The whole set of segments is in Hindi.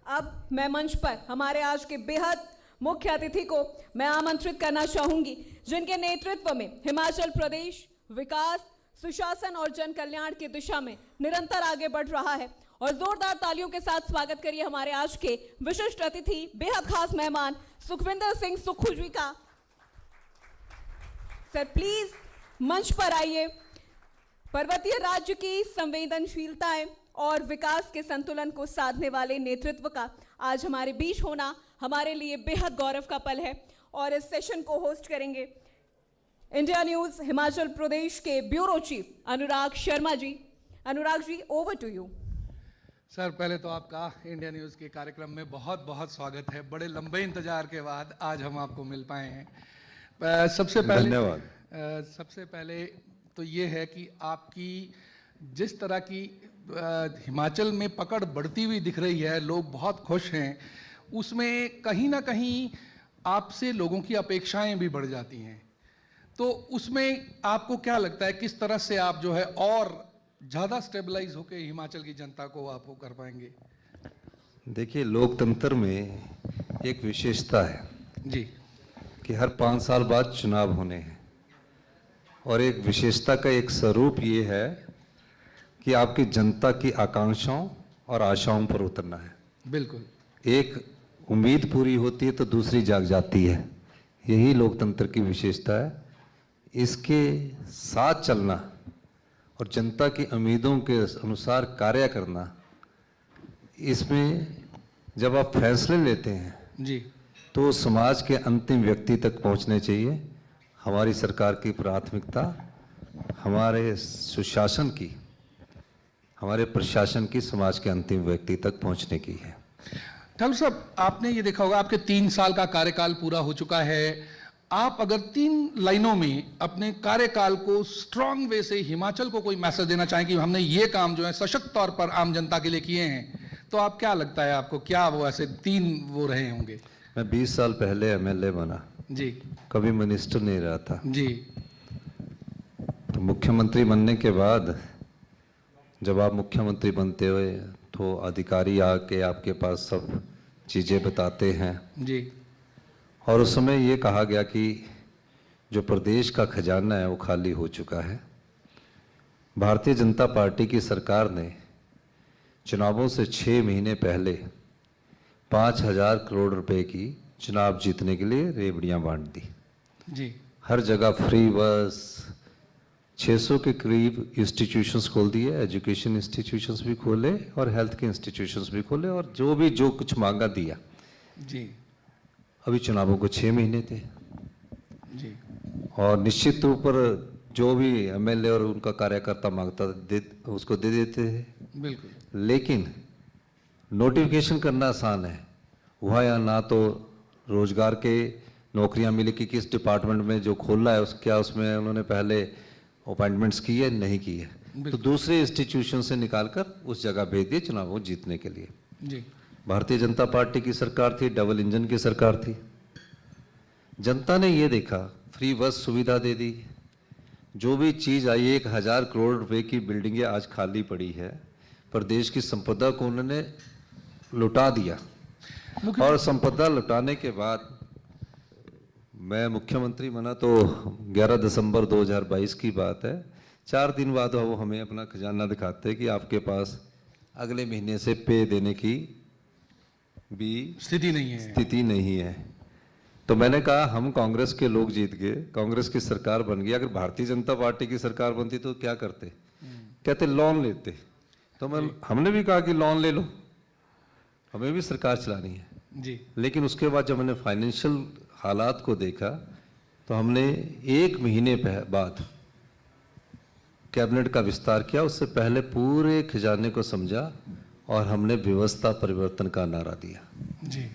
अब मैं मंच पर हमारे आज के बेहद मुख्य अतिथि को मैं आमंत्रित करना चाहूंगी, जिनके नेतृत्व में हिमाचल प्रदेश विकास, सुशासन और जन कल्याण की दिशा में निरंतर आगे बढ़ रहा है। और जोरदार तालियों के साथ स्वागत करिए हमारे आज के विशिष्ट अतिथि, बेहद खास मेहमान सुखविंदर सिंह सुक्खू जी का। सर प्लीज मंच पर आइए। पर्वतीय राज्य की संवेदनशीलताएं और विकास के संतुलन को साधने वाले नेतृत्व का आज हमारे बीच होना हमारे लिए बेहद गौरव का पल है। और इस सेशन को होस्ट करेंगे इंडिया न्यूज हिमाचल प्रदेश के bureau chief Anurag Sharma ji. Anurag ji, over to you. Sir, पहले तो आपका इंडिया न्यूज़ के कार्यक्रम में बहुत बहुत स्वागत है। बड़े लंबे इंतजार के बाद आज हम आपको मिल पाए हैं। सबसे पहले धन्यवाद। सबसे पहले तो ये है कि आपकी जिस तरह की हिमाचल में पकड़ बढ़ती हुई दिख रही है, लोग बहुत खुश हैं, उसमें कहीं ना कहीं आपसे लोगों की अपेक्षाएं भी बढ़ जाती हैं। तो उसमें आपको क्या लगता है, किस तरह से आप जो है और ज़्यादा स्टेबलाइज होकर हिमाचल की जनता को आप वो कर पाएंगे? देखिए, लोकतंत्र में एक विशेषता है जी कि हर 5 साल बाद चुनाव होने हैं, और एक विशेषता का एक स्वरूप ये है कि आपकी जनता की आकांक्षाओं और आशाओं पर उतरना है। बिल्कुल। एक उम्मीद पूरी होती है तो दूसरी जाग जाती है, यही लोकतंत्र की विशेषता है। इसके साथ चलना और जनता की उम्मीदों के अनुसार कार्य करना, इसमें जब आप फैसले लेते हैं जी तो समाज के अंतिम व्यक्ति तक पहुंचने चाहिए। हमारी सरकार की प्राथमिकता हमारे सुशासन की, हमारे प्रशासन की समाज के अंतिम व्यक्ति तक पहुंचने की है। ठाकुर साहब, आपने ये देखा होगा, आपके 3 साल का कार्यकाल पूरा हो चुका है। आप अगर 3 लाइनों में अपने कार्यकाल को स्ट्रांग वे से हिमाचल को कोई मैसेज देना चाहें कि हमने ये काम जो है सशक्त तौर पर आम जनता के लिए किए हैं, तो आप क्या लगता है आपको, क्या वो ऐसे 3 वो रहे होंगे? मैं 20 साल पहले एमएलए बना जी। कभी मिनिस्टर नहीं रहा था जी। तो मुख्यमंत्री बनने के बाद जब आप मुख्यमंत्री बनते हुए तो अधिकारी आके आपके पास सब चीज़ें बताते हैं जी। और उस समय ये कहा गया कि जो प्रदेश का खजाना है वो खाली हो चुका है। भारतीय जनता पार्टी की सरकार ने चुनावों से 6 महीने पहले 5,000 करोड़ रुपए की चुनाव जीतने के लिए रेवड़ियां बांट दी। जी। हर जगह फ्री बस, 600 के करीब इंस्टीट्यूशंस खोल दिए, एजुकेशन इंस्टीट्यूशंस भी खोले और हेल्थ के इंस्टीट्यूशंस भी खोले, और जो कुछ मांगा दिया। जी। अभी चुनावों को 6 महीने थे जी। और निश्चित रूप पर जो भी एमएलए और उनका कार्यकर्ता मांगता उसको दे देते थे। बिल्कुल। लेकिन नोटिफिकेशन करना आसान है, वहाँ या ना तो रोजगार के नौकरियां मिली कि किस डिपार्टमेंट में जो खोला है क्या उसमें उन्होंने पहले अपॉइंटमेंट्स की है, नहीं की है, तो दूसरे इंस्टीट्यूशन से निकालकर उस जगह भेज दिए चुनाव जीतने के लिए। जी। भारतीय जनता पार्टी की सरकार थी, डबल इंजन की सरकार थी। जनता ने ये देखा, फ्री बस सुविधा दे दी, जो भी चीज़ आई, 1,000 करोड़ रुपए की बिल्डिंगें आज खाली पड़ी है, प्रदेश की संपदा को उन्होंने लुटा दिया। और संपदा लुटाने के बाद मैं मुख्यमंत्री बना तो 11 दिसंबर 2022 की बात है। 4 दिन बाद वो हमें अपना खजाना दिखाते हैं कि आपके पास अगले महीने से पे देने की भी स्थिति नहीं है। तो मैंने कहा हम कांग्रेस के लोग जीत गए, कांग्रेस की सरकार बन गई, अगर भारतीय जनता पार्टी की सरकार बनती तो क्या करते? कहते लोन लेते। तो हमने भी कहा कि लोन ले लो, हमें भी सरकार चलानी है जी। लेकिन उसके बाद जब मैंने फाइनेंशियल हालात को देखा तो हमने 1 महीने बाद कैबिनेट का विस्तार किया। उससे पहले पूरे खजाने को समझा और हमने व्यवस्था परिवर्तन का नारा दिया। जी।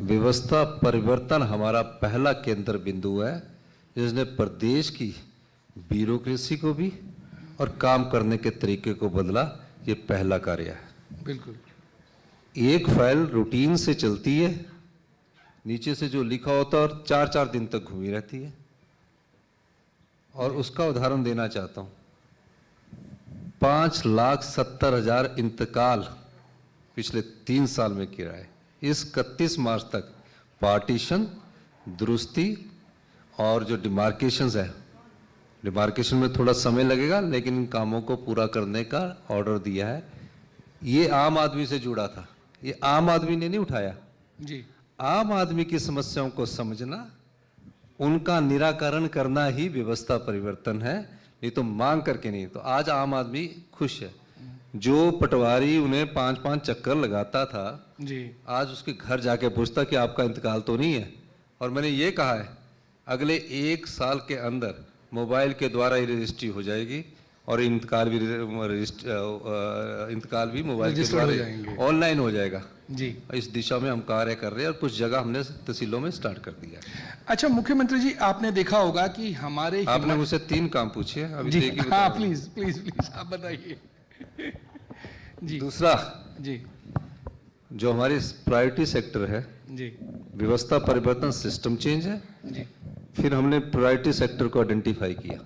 व्यवस्था परिवर्तन हमारा पहला केंद्र बिंदु है, जिसने प्रदेश की ब्यूरोक्रेसी को भी और काम करने के तरीके को बदला। ये पहला कार्य है। बिल्कुल। एक फाइल रूटीन से चलती है, नीचे से जो लिखा होता है और 4-4 दिन तक घूमी रहती है। और उसका उदाहरण देना चाहता हूं, 5,70,000 इंतकाल पिछले 3 साल में किया है। इस 31 मार्च तक पार्टीशन, दुरुस्ती और जो डिमार्केशंस है, डिमार्केशन में थोड़ा समय लगेगा, लेकिन इन कामों को पूरा करने का ऑर्डर दिया है। ये आम आदमी से जुड़ा था, ये आम आदमी ने नहीं उठाया। जी आम आदमी की समस्याओं को समझना, उनका निराकरण करना ही व्यवस्था परिवर्तन है, नहीं तो मांग करके नहीं। तो आज आम आदमी खुश है। जो पटवारी उन्हें 5-5 चक्कर लगाता था, जी आज उसके घर जाके पूछता कि आपका इंतकाल तो नहीं है। और मैंने ये कहा है, अगले 1 साल के अंदर मोबाइल के द्वारा ही रजिस्ट्री हो जाएगी और इंतकाल भी मोबाइल के रजिस्टर्ड हो द्वारा जाएंगे। ऑनलाइन हो जाएगा। जी। इस दिशा में हम कार्य कर रहे हैं और कुछ जगह हमने तहसीलों में स्टार्ट कर दिया है। अच्छा मुख्यमंत्री जी, आपने देखा होगा कि हमारे आपने मुझसे 3 काम पूछे हैं, अभी जी तो एक ही बता हाँ, रहा हूं। प्लीज प्लीज प्लीज आप बताइए। जी दूसरा, जी जो हमारी प्रायोरिटी सेक्टर है, जी व्यवस्था परिवर्तन, सिस्टम चेंज है। जी फिर हमने प्रायोरिटी सेक्टर को आइडेंटिफाई किया।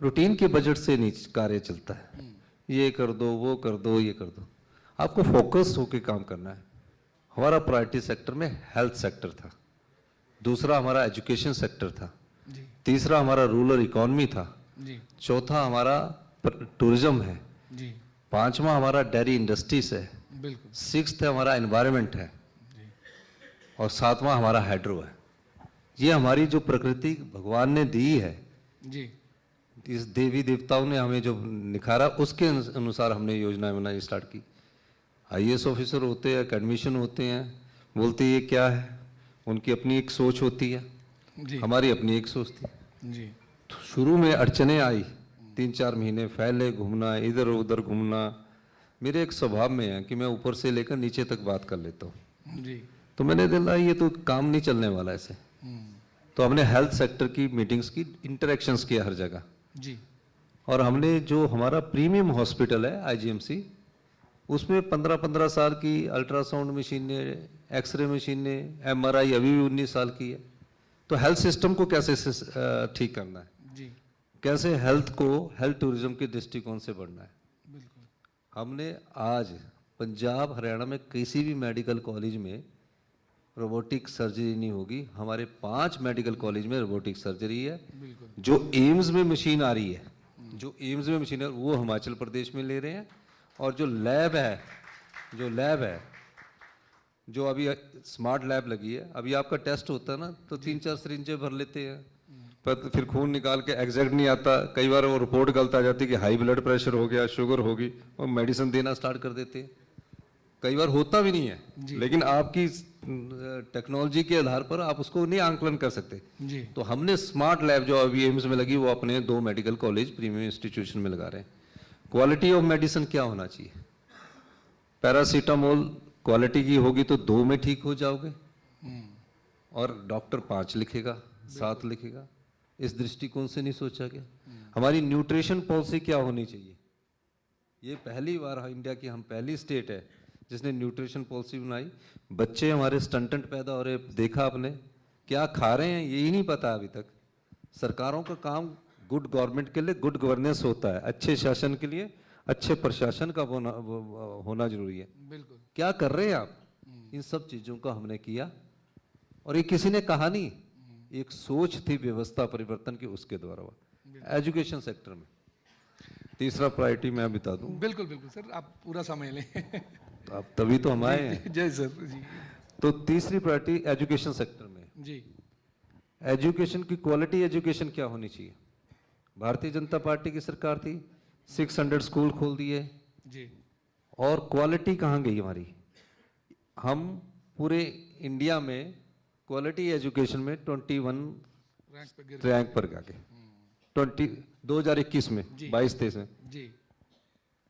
रूटीन के बजट से नहीं कार्य चलता है, ये कर दो, वो कर दो, ये कर दो। आपको फोकस होकर काम करना है। हमारा प्रायोरिटी सेक्टर में हेल्थ सेक्टर था, दूसरा हमारा एजुकेशन सेक्टर था, जी तीसरा हमारा रूरल इकोनॉमी था, जी चौथा हमारा टूरिज्म है, जी 5वां हमारा डेयरी इंडस्ट्रीज है, बिल्कुल 6th हमारा एनवायरनमेंट है जी और 7वां हमारा हाइड्रो है। ये हमारी जो प्रकृति भगवान ने दी है, जी इस देवी देवताओं ने हमें जो निखारा, उसके अनुसार हमने योजनाएं बनानी स्टार्ट की। आईएएस ऑफिसर होते हैं, एकेडमिशियन होते हैं, बोलते ये क्या है, उनकी अपनी एक सोच होती है, जी हमारी अपनी एक सोच थी। जी तो शुरू में अड़चने आई, 3-4 महीने फैले घूमना, इधर उधर घूमना। मेरे एक स्वभाव में है कि मैं ऊपर से लेकर नीचे तक बात कर लेता हूँ। जी तो मैंने दिला ये तो काम नहीं चलने वाला ऐसे। तो हमने हेल्थ सेक्टर की मीटिंग्स की, इंटरेक्शंस किया हर जगह। जी और हमने जो हमारा प्रीमियम हॉस्पिटल है आईजीएमसी, उसमें 15-15 साल की अल्ट्रासाउंड मशीनें, एक्सरे मशीनें, एमआरआई अभी भी 19 साल की है। तो हेल्थ सिस्टम को कैसे ठीक करना है, जी कैसे हेल्थ को हेल्थ टूरिज्म के दृष्टिकोण से बढ़ना है। बिल्कुल हमने आज पंजाब हरियाणा में किसी भी मेडिकल कॉलेज में रोबोटिक सर्जरी नहीं होगी, हमारे 5 मेडिकल कॉलेज में रोबोटिक सर्जरी है। बिल्कुल जो एम्स में मशीन आ रही है, जो एम्स में मशीन है वो हिमाचल प्रदेश में ले रहे हैं। और जो लैब है, जो अभी स्मार्ट लैब लगी है, अभी आपका टेस्ट होता है ना तो 3-4 सिरिंजें भर लेते हैं, पर फिर खून निकाल के एग्जैक्ट नहीं आता। कई बार वो रिपोर्ट गलत आ जाती है कि हाई ब्लड प्रेशर हो गया, शुगर होगी, और मेडिसिन देना स्टार्ट कर देते हैं। कई बार होता भी नहीं है, लेकिन आपकी टेक्नोलॉजी के आधार पर आप उसको नहीं आंकलन कर सकते। जी तो हमने स्मार्ट लैब जो अभी एम्स में लगी, वो अपने 2 मेडिकल कॉलेज प्रीमियम इंस्टीट्यूशन में लगा रहे हैं। क्वालिटी ऑफ मेडिसिन क्या होना चाहिए, पैरासीटामोल क्वालिटी की होगी तो 2 में ठीक हो जाओगे, और डॉक्टर 5 लिखेगा, 7 लिखेगा। इस दृष्टिकोण से नहीं सोचा गया। हमारी न्यूट्रिशन पॉलिसी क्या होनी चाहिए, ये पहली बार इंडिया की हम पहली स्टेट है जिसने न्यूट्रिशन पॉलिसी बनाई। बच्चे हमारे स्टंटेंट पैदा हो रहे, देखा आपने क्या खा रहे हैं यही नहीं पता अभी तक। सरकारों का काम गुड गवर्नमेंट के लिए गुड गवर्नेंस होता है, अच्छे शासन के लिए अच्छे प्रशासन का होना जरूरी है। बिल्कुल क्या कर रहे हैं आप, इन सब चीजों को हमने किया। और ये किसी ने कहा नहीं, एक सोच थी व्यवस्था परिवर्तन की, उसके द्वारा हुआ। एजुकेशन सेक्टर में तीसरा प्रायोरिटी मैं बता दूं, बिल्कुल बिल्कुल सर, आप पूरा समय लें। तो अब तभी तो हम आए हैं। जय सर जी तो तीसरी प्रायोरिटी एजुकेशन सेक्टर में, जी एजुकेशन की क्वालिटी एजुकेशन क्या होनी चाहिए। भारतीय जनता पार्टी की सरकार थी, 600 स्कूल खोल दिए, जी और क्वालिटी कहाँ गई हमारी। हम पूरे इंडिया में क्वालिटी एजुकेशन में 21 रैंक पे गिर रैंक पर गए 2021 में, जी। 22-23 में। जी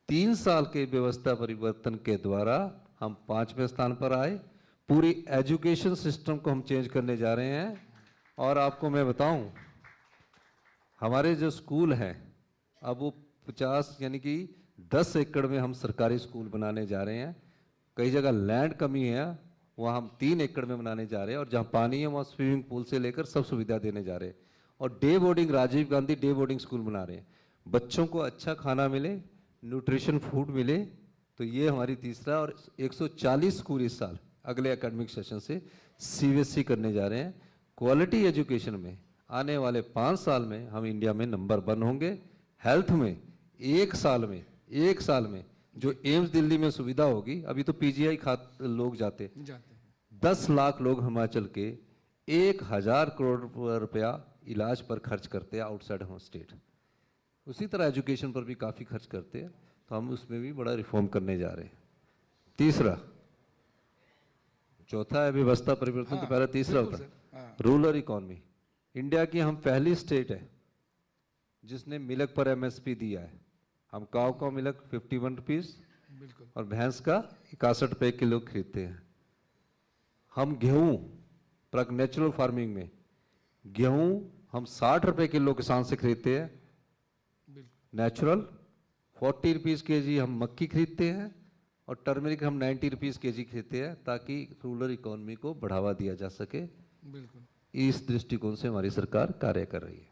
3 साल के व्यवस्था परिवर्तन के द्वारा हम 5वें स्थान पर आए। पूरी एजुकेशन सिस्टम को हम चेंज करने जा रहे हैं। और आपको मैं बताऊं, हमारे जो स्कूल हैं अब वो 50 यानी कि 10 एकड़ में हम सरकारी स्कूल बनाने जा रहे हैं। कई जगह लैंड कमी है, वहाँ हम 3 एकड़ में बनाने जा रहे हैं, और जहाँ पानी है वहाँ स्विमिंग पूल से लेकर सब सुविधा देने जा रहे हैं। और day boarding, Rajiv Gandhi day boarding school बना रहे हैं। बच्चों को अच्छा खाना मिले, न्यूट्रिशन फूड मिले, तो ये हमारी तीसरा, और 140 स्कूल इस साल अगले एकेडमिक सेशन से सीबीएसई करने जा रहे हैं। क्वालिटी एजुकेशन में आने वाले 5 साल में हम इंडिया में नंबर 1 होंगे। हेल्थ में एक साल में जो एम्स दिल्ली में सुविधा होगी, अभी तो पीजीआई लोग जाते 10 लाख लोग हिमाचल के 1000 करोड़ रुपया इलाज पर खर्च करते हैं आउटसाइड होम स्टेट। उसी तरह एजुकेशन पर भी काफ़ी खर्च करते हैं, तो हम उसमें भी बड़ा रिफॉर्म करने जा रहे हैं। तीसरा, चौथा है व्यवस्था परिवर्तन, तो पहले तीसरा होता है रूरल इकॉनमी। इंडिया की हम पहली स्टेट है जिसने मिल्क पर एमएसपी दिया है। हम काव का मिल्क 51 रुपीज़ और भैंस का 61 रुपये किलो खरीदते हैं। हम गेहूँ पर नेचुरल फार्मिंग में गेहूँ हम 60 रुपये किलो किसान से खरीदते हैं नेचुरल। 40 रुपीज़ के जी हम मक्की खरीदते हैं और टर्मरिक हम 90 रुपीज़ के जी खरीदते हैं, ताकि रूरल इकोनॉमी को बढ़ावा दिया जा सके। बिल्कुल इस दृष्टिकोण से हमारी सरकार कार्य कर रही है।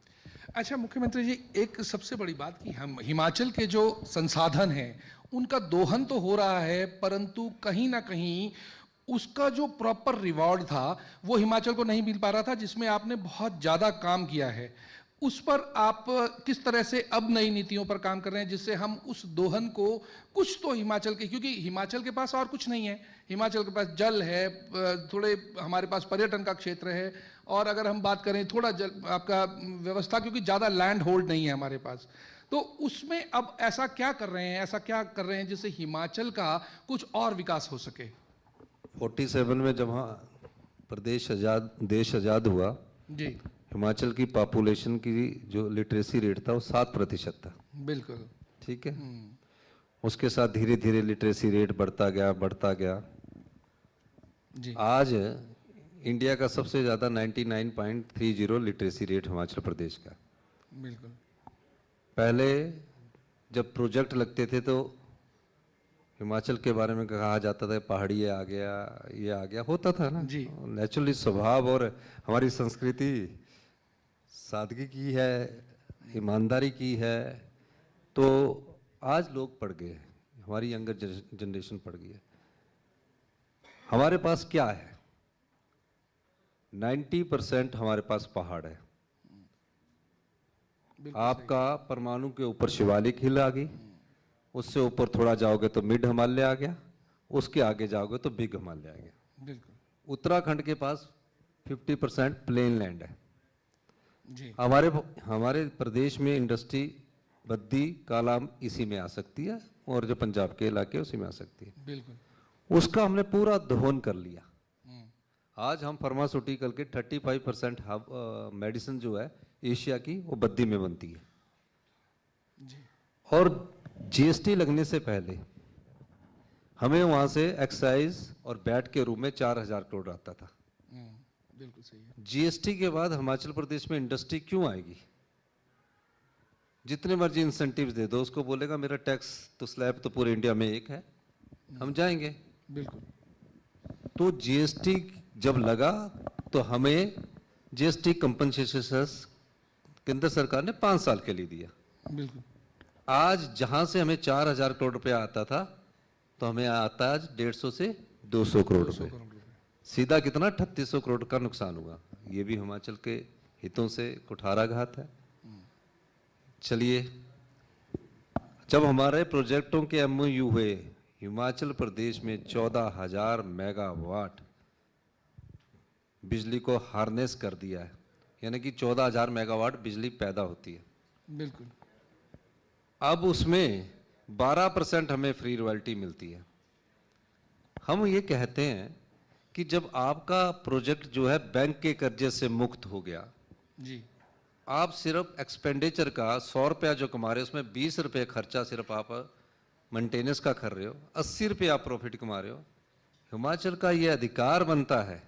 अच्छा मुख्यमंत्री जी, एक सबसे बड़ी बात कि हम हिमाचल के जो संसाधन हैं उनका दोहन तो हो रहा है, परंतु कहीं ना कहीं उसका जो प्रॉपर रिवॉर्ड था वो हिमाचल को नहीं मिल पा रहा था, जिसमें आपने बहुत ज़्यादा काम किया है। उस पर आप किस तरह से अब नई नीतियों पर काम कर रहे हैं जिससे हम उस दोहन को कुछ तो हिमाचल के, क्योंकि हिमाचल के पास और कुछ नहीं है, हिमाचल के पास जल है, थोड़े हमारे पास पर्यटन का क्षेत्र है, और अगर हम बात करें थोड़ा जल आपका व्यवस्था, क्योंकि ज़्यादा लैंड होल्ड नहीं है हमारे पास, तो उसमें अब ऐसा क्या कर रहे हैं जिससे हिमाचल का कुछ और विकास हो सके? 47 में जब देश आज़ाद हुआ जी, हिमाचल की पॉपुलेशन की जो लिटरेसी रेट था वो 7% था। बिल्कुल ठीक है। उसके साथ धीरे धीरे लिटरेसी रेट बढ़ता गया। जी, आज इंडिया का सबसे ज़्यादा 99.30 लिटरेसी रेट हिमाचल प्रदेश का। बिल्कुल। पहले जब प्रोजेक्ट लगते थे तो हिमाचल के बारे में कहा जाता था पहाड़ी ये आ गया होता था ना जी। नेचुरली स्वभाव और हमारी संस्कृति सादगी की है, ईमानदारी की है, तो आज लोग पढ़ गए, हमारी यंगर जनरेशन पढ़ गई है। हमारे पास क्या है? 90% हमारे पास पहाड़ है। आपका परमाणु के ऊपर शिवालिक हिल आ गई, उससे ऊपर थोड़ा जाओगे तो मिड हिमालय आ गया, उसके आगे जाओगे तो बिग हिमालय आ गया। बिल्कुल। उत्तराखंड के पास 50% प्लेन लैंड है। जी, हमारे प्रदेश में इंडस्ट्री बद्दी कालाम इसी में आ सकती है, और जो पंजाब के इलाके उसी में आ सकती है। बिल्कुल। उसका हमने पूरा दोहन कर लिया। आज हम फार्मास्यूटिकल के 35% मेडिसिन जो है एशिया की वो बद्दी में बनती है। जी, और जीएसटी लगने से पहले हमें वहाँ से एक्साइज और बैट के रूप में 4000 करोड़ आता था। बिल्कुल सही है। जीएसटी के बाद हिमाचल प्रदेश में इंडस्ट्री क्यों आएगी? जितने मर्जी इंसेंटिव्स दे दो, उसको बोलेगा मेरा टैक्स तो स्लैब तो पूरे इंडिया में एक है, हम जाएंगे। बिल्कुल। तो जीएसटी जब लगा तो हमें जीएसटी कंपनसेशन केंद्र सरकार ने 5 साल के लिए दिया। बिल्कुल। आज जहां से हमें 4000 करोड़ रुपया आता था, तो हमें आता है आज 150 से 200 करोड़ रुपए। सीधा कितना 3800 करोड़ का नुकसान हुआ। ये भी हिमाचल के हितों से कुठाराघात है। चलिए, जब हमारे प्रोजेक्टों के एमओयू हुए, हिमाचल प्रदेश में 14000 मेगावाट बिजली को हार्नेस कर दिया है, यानी कि 14000 मेगावाट बिजली पैदा होती है। बिल्कुल। अब उसमें 12% हमें फ्री रॉयल्टी मिलती है। हम ये कहते हैं कि जब आपका प्रोजेक्ट जो है बैंक के कर्जे से मुक्त हो गया, जी, आप सिर्फ एक्सपेंडिचर का 100 रुपया जो कमा रहे हो, उसमें 20 रुपये खर्चा सिर्फ आप मेंटेनेंस का कर रहे हो, 80 रुपये आप प्रॉफिट कमा रहे हो। हिमाचल का ये अधिकार बनता है,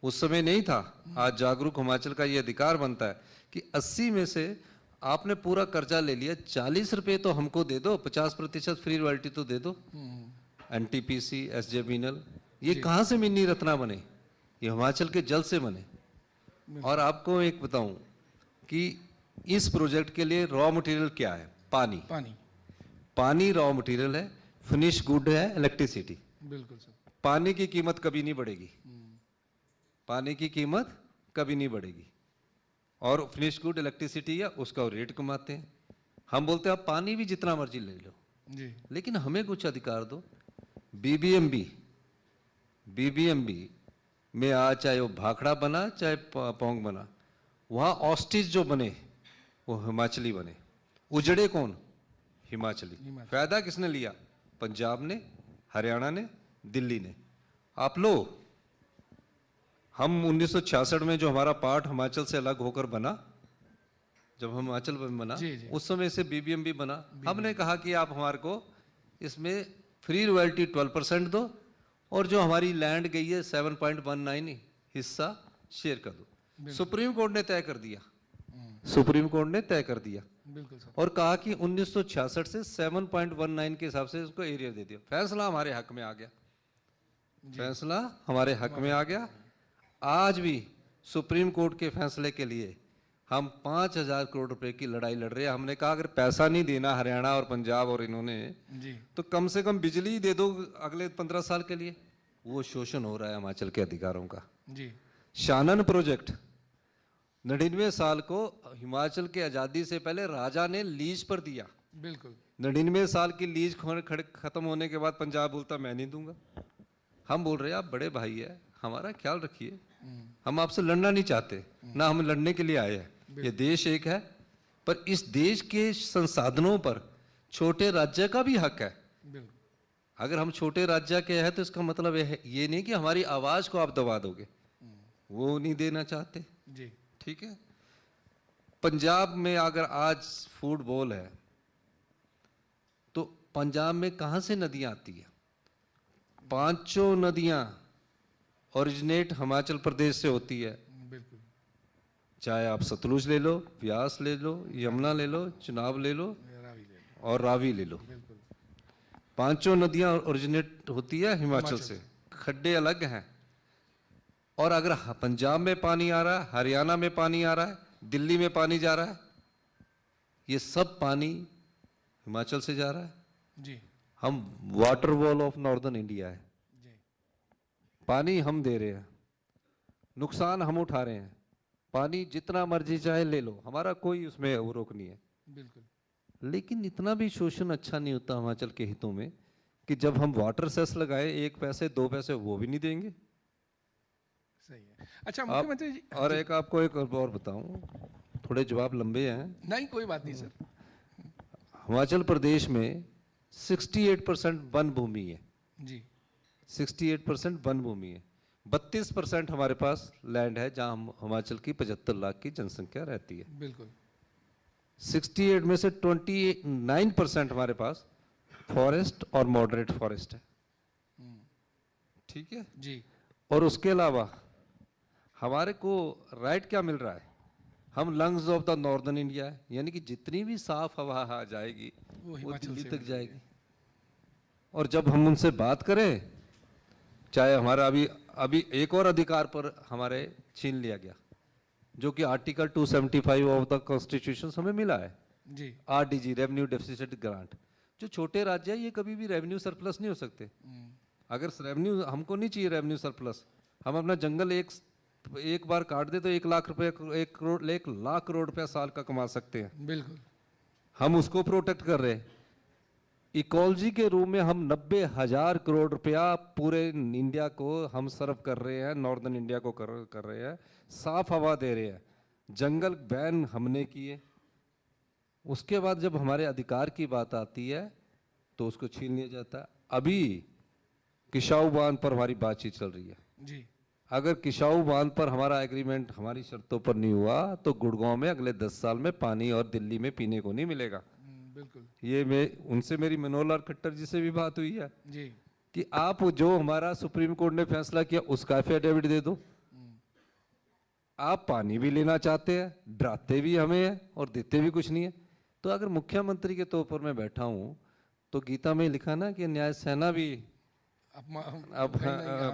उस समय नहीं था, आज जागरूक हिमाचल का ये अधिकार बनता है कि 80 में से आपने पूरा कर्जा ले लिया, 40 रुपये तो हमको दे दो, 50% फ्री रॉयल्टी तो दे दो। एनटीपीसी, एसजेबीएनएल, ये कहाँ से मिनी रत्ना बने? ये हिमाचल के जल से बने। और आपको एक बताऊं कि इस प्रोजेक्ट के लिए रॉ मटेरियल क्या है? पानी। पानी। पानी रॉ मटेरियल है। फिनिश गुड है इलेक्ट्रिसिटी। बिल्कुल सर। पानी की कीमत कभी नहीं बढ़ेगी, पानी की कीमत कभी नहीं बढ़ेगी। और फिनिश गुड इलेक्ट्रिसिटी है, उसका रेट कमाते हैं। हम बोलते हैं आप पानी भी जितना मर्जी ले लो, जी लेकिन हमें कुछ अधिकार दो। बीबीएमबी में आज चाहे वो भाखड़ा बना चाहे पौंग बना, वहाँ ऑस्टिच जो बने वो हिमाचली बने। उजड़े कौन? हिमाचली। फायदा किसने लिया? पंजाब ने, हरियाणा ने, दिल्ली ने। आप लो, हम 1966 में जो हमारा पार्ट हिमाचल से अलग होकर बना, जब हम हिमाचल में बना, जी, जी। उस समय से बीबीएमबी बना। हमने कहा कि आप हमारे को इसमें फ्री रॉयल्टी 12% दो, और जो हमारी लैंड गई है 7.19 हिस्सा शेयर कर दो। सुप्रीम कोर्ट ने तय कर दिया, सुप्रीम कोर्ट ने तय कर दिया बिल्कुल सर। और कहा कि 1966 से 7.19 के हिसाब से उसको एरिया दे दिया। फैसला हमारे हक में आ गया, फैसला हमारे हक में आ गया। आज भी सुप्रीम कोर्ट के फैसले के लिए हम 5,000 करोड़ रुपए की लड़ाई लड़ रहे हैं। हमने कहा अगर पैसा नहीं देना हरियाणा और पंजाब और इन्होंने, जी तो कम से कम बिजली दे दो अगले 15 साल के लिए। वो शोषण हो रहा है हिमाचल के अधिकारों का। जी शानन प्रोजेक्ट 99 साल को हिमाचल के आज़ादी से पहले राजा ने लीज पर दिया। बिल्कुल 99 साल की लीज खत्म होने के बाद पंजाब बोलता मैं नहीं दूंगा। हम बोल रहे हैं आप बड़े भाई है, हमारा ख्याल रखिए, हम आपसे लड़ना नहीं चाहते, ना हम लड़ने के लिए आए हैं। ये देश एक है, पर इस देश के संसाधनों पर छोटे राज्य का भी हक है। बिल्कुल अगर हम छोटे राज्य के हैं तो इसका मतलब ये नहीं कि हमारी आवाज को आप दबा दोगे, वो नहीं देना चाहते। जी ठीक है। पंजाब में अगर आज फूड बॉल है तो पंजाब में कहां से नदियां आती है? पांचों नदियां ओरिजिनेट हिमाचल प्रदेश से होती है। बिल्कुल चाहे आप सतलुज ले लो, व्यास ले लो, यमुना ले लो, चुनाव ले लो रावी ले लो। और रावी ले लो। बिल्कुल पांचों नदियां ओरिजिनेट होती है हिमाचल से, खड्डे अलग हैं। और अगर पंजाब में पानी आ रहा है, हरियाणा में पानी आ रहा है, दिल्ली में पानी जा रहा है, ये सब पानी हिमाचल से जा रहा है। जी हम water wall of northern India है, जी पानी हम दे रहे हैं, नुकसान हम उठा रहे हैं। पानी जितना मर्जी चाहे ले लो, हमारा कोई उसमें वो रोक नहीं है। बिल्कुल लेकिन इतना भी शोषण अच्छा नहीं होता हिमाचल के हितों में कि जब हम वाटर सेस लगाए 1 पैसे 2 पैसे वो भी नहीं देंगे। सही है। अच्छा आप मुख्यमंत्री जी, और एक आपको एक और बताऊं, थोड़े जवाब लंबे हैं। नहीं कोई बात नहीं सर। हिमाचल प्रदेश में 68% वन भूमि है, जी 68% वन भूमि है। 32% हमारे पास लैंड है जहां हिमाचल की 75 लाख की जनसंख्या रहती है। बिल्कुल 68 में से 29% हमारे पास फॉरेस्ट और मॉडरेट फॉरेस्ट है। ठीक है। जी और उसके अलावा हमारे को राइट क्या मिल रहा है? हम lungs of the northern India है, यानी कि जितनी भी साफ हवा आ जाएगी वो वो हिमाचल दिल्ली से तक मिलेगी। जाएगी। और जब हम उनसे बात करें, चाहे हमारा अभी एक और अधिकार पर हमारे छीन लिया गया, जो कि आर्टिकल 275 ऑफ द कॉन्स्टिट्यूशन हमें मिला है, जी आरडीजी, रेवेन्यू डेफिसिट ग्रांट। जो छोटे राज्य है ये कभी भी रेवेन्यू सरप्लस नहीं हो सकते। अगर रेवेन्यू हमको नहीं चाहिए, रेवेन्यू सरप्लस, हम अपना जंगल एक बार काट दे तो 1 लाख रुपए 1 लाख करोड़ रुपया साल का कमा सकते हैं। बिल्कुल हम उसको प्रोटेक्ट कर रहे हैं। इकोलॉजी के रूप में हम 90,000 करोड़ रुपया पूरे इंडिया को हम सर्व कर रहे हैं, नॉर्दर्न इंडिया को कर रहे हैं, साफ हवा दे रहे हैं। जंगल बैन हमने किए। उसके बाद जब हमारे अधिकार की बात आती है तो उसको छीन लिया जाता है। अभी किशाऊ बांध पर हमारी बातचीत चल रही है। जी अगर किशाऊ बांध पर हमारा एग्रीमेंट हमारी शर्तों पर नहीं हुआ तो गुड़गांव में अगले 10 साल में पानी और दिल्ली में पीने को नहीं मिलेगा। बिल्कुल ये उनसे मेरी मनोहर लाल खट्टर जी से भी बात हुई है जी कि आप जो हमारा सुप्रीम कोर्ट ने फैसला किया उसका एफिडेविट दे दो। आप पानी भी लेना चाहते हैं, डराते भी हमें हैं और देते भी कुछ नहीं है। तो अगर मुख्यमंत्री के तौर पर मैं बैठा हूं तो गीता में लिखा ना कि न्याय सेना भी अब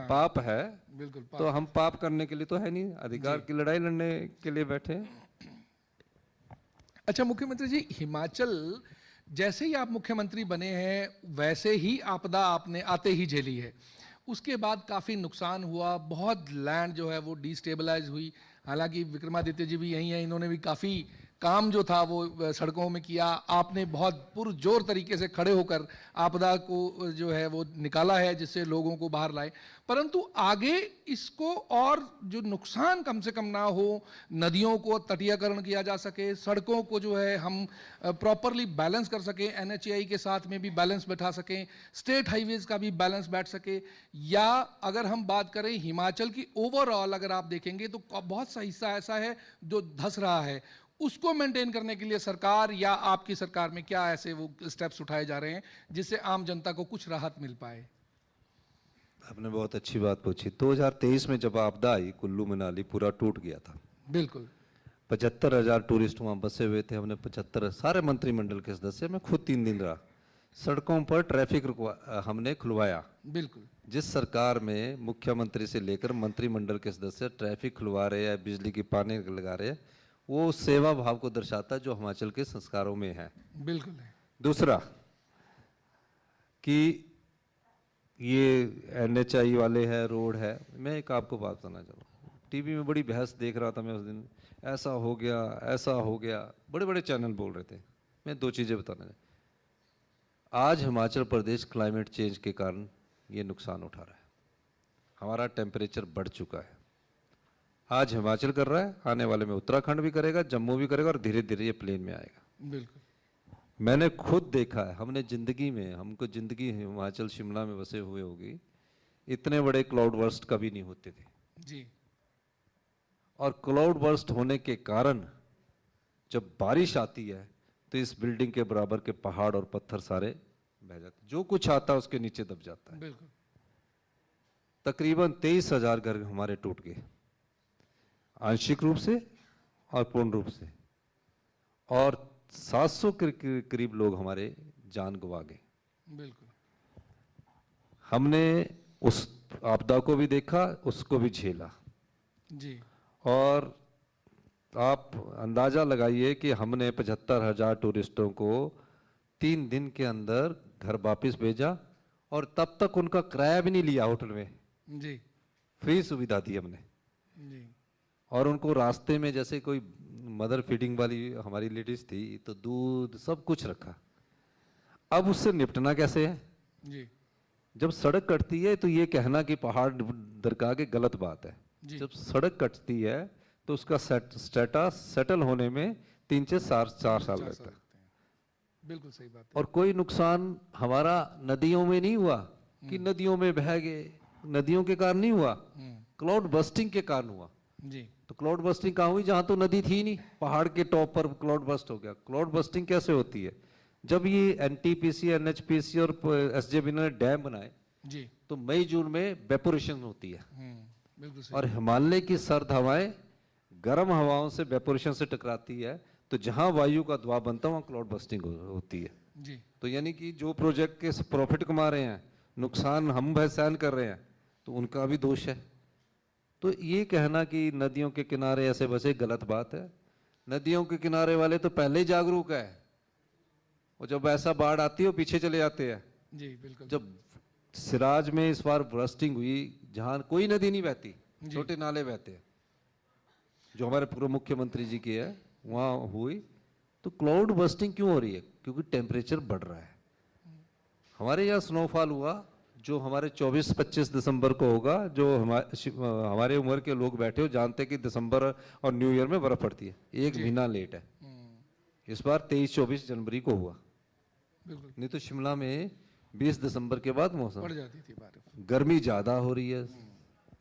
पाप है। बिल्कुल तो हम पाप करने के लिए तो है नहीं, अधिकार की लड़ाई लड़ने के लिए बैठे हैं। अच्छा मुख्यमंत्री जी, हिमाचल जैसे ही आप मुख्यमंत्री बने हैं वैसे ही आपदा आपने आते ही झेली है। उसके बाद काफ़ी नुकसान हुआ, बहुत लैंड जो है वो डिस्टेबलाइज हुई। हालांकि विक्रमादित्य जी भी यही हैं, इन्होंने भी काफ़ी काम जो था वो सड़कों में किया। आपने बहुत पुरजोर तरीके से खड़े होकर आपदा को जो है वो निकाला है, जिससे लोगों को बाहर लाए। परंतु आगे इसको और जो नुकसान कम से कम ना हो, नदियों को तटीयकरण किया जा सके, सड़कों को जो है हम प्रॉपरली बैलेंस कर सकें, NHAI के साथ में भी बैलेंस बैठा सकें, स्टेट हाईवेज का भी बैलेंस बैठ सके, या अगर हम बात करें हिमाचल की ओवरऑल अगर आप देखेंगे तो बहुत सा हिस्सा ऐसा है जो धंस रहा है, उसको मेंटेन करने के लिए सरकार या आपकी सरकार में क्या ऐसे वो स्टेप्स उठाए जा रहे हैं जिससे आम जनता को कुछ राहत मिल पाए? आपने बहुत अच्छी बात पूछी। 2023 में जब आपदा आई, कुल्लू मनाली पूरा टूट गया था। बिल्कुल 75,000 टूरिस्ट वहाँ बसे हुए थे। हमने 75 सारे मंत्रिमंडल के सदस्य, मैं खुद 3 दिन रहा, सड़कों पर ट्रैफिक हमने खुलवाया। बिल्कुल जिस सरकार में मुख्यमंत्री से लेकर मंत्रिमंडल के सदस्य ट्रैफिक खुलवा रहे हैं, बिजली की पानी लगा रहे हैं, वो सेवा भाव को दर्शाता है जो हिमाचल के संस्कारों में है। बिल्कुल है। दूसरा कि ये NHAI वाले है, रोड है, मैं एक आपको बात बताना चाहूँ। टीवी में बड़ी बहस देख रहा था मैं उस दिन, ऐसा हो गया, ऐसा हो गया, बड़े बड़े चैनल बोल रहे थे। मैं 2 चीज़ें बताना चाहूँ। आज हिमाचल प्रदेश क्लाइमेट चेंज के कारण ये नुकसान उठा रहा है। हमारा टेम्परेचर बढ़ चुका है। आज हिमाचल कर रहा है, आने वाले में उत्तराखंड भी करेगा, जम्मू भी करेगा, और धीरे धीरे ये प्लेन में आएगा। बिल्कुल मैंने खुद देखा है, हमने जिंदगी में, हमको जिंदगी हिमाचल शिमला में बसे हुए होगी, इतने बड़े क्लाउड बर्स्ट कभी नहीं होते थे जी। और क्लाउड बर्स्ट होने के कारण जब बारिश आती है तो इस बिल्डिंग के बराबर के पहाड़ और पत्थर सारे बह जाते, जो कुछ आता है उसके नीचे दब जाता है। बिल्कुल तकरीबन 23,000 घर हमारे टूट गए, आंशिक रूप से और पूर्ण रूप से, और 700 के करीब लोग हमारे जान गंवा गए। बिल्कुल हमने उस आपदा को भी देखा, उसको भी झेला, जी। और आप अंदाजा लगाइए कि हमने 75,000 टूरिस्टों को 3 दिन के अंदर घर वापस भेजा, और तब तक उनका किराया भी नहीं लिया होटल में, जी फ्री सुविधा दी हमने। जी। और उनको रास्ते में, जैसे कोई मदर फीडिंग वाली हमारी लेडीज थी, तो दूध सब कुछ रखा। अब उससे निपटना कैसे है? जी जब सड़क कटती है तो ये कहना कि पहाड़ दरका के गलत बात है। जी। जब सड़क कटती है तो उसका स्टेटस सेटल होने में 3 से 4 साल लगता है। बिल्कुल सही बात है। और कोई नुकसान हमारा नदियों में नहीं हुआ कि नदियों में बह गए, नदियों के कारण नहीं हुआ, क्लाउड बस्टिंग के कारण हुआ। जी। तो क्लाउड बस्टिंग कहाँ हुई? जहां तो नदी थी नहीं, पहाड़ के टॉप पर क्लाउड बस्ट हो गया। क्लाउड बस्टिंग कैसे होती है? जब ये NTPC, NHPC और SJB ने डैम बनाए जी। तो मई जून में वेपोरेशन होती है, बिल्कुल सही। और हिमालय की सर्द हवाएं गर्म हवाओं से वेपोरेशन से टकराती है, तो जहां वायु का दबाव बनता है वहां क्लाउड बस्टिंग होती है। जी। तो यानी कि जो प्रोजेक्ट के प्रॉफिट कमा रहे हैं, नुकसान हम सहन कर रहे हैं, तो उनका भी दोष है। तो ये कहना कि नदियों के किनारे ऐसे बसे, गलत बात है। नदियों के किनारे वाले तो पहले ही जागरूक है, और जब ऐसा बाढ़ आती है वो पीछे चले जाते हैं। जी बिल्कुल। जब सिराज में इस बार बस्टिंग हुई, जहां कोई नदी नहीं बहती, छोटे नाले बहते हैं, जो हमारे पूर्व मुख्यमंत्री जी की है, वहां हुई, तो क्लाउड बस्टिंग क्यों हो रही है? क्योंकि टेम्परेचर बढ़ रहा है। हमारे यहाँ स्नोफॉल हुआ जो हमारे 24-25 दिसंबर को होगा, जो हमारे उम्र के लोग बैठे हो जानते कि दिसंबर और न्यू ईयर में बर्फ पड़ती है, 1 महीना लेट है। इस बार 23-24 जनवरी को हुआ। बिल्कुल। नहीं तो शिमला में 20 दिसंबर के बाद मौसम बढ़ जाती थी बारिश। गर्मी ज़्यादा हो रही है,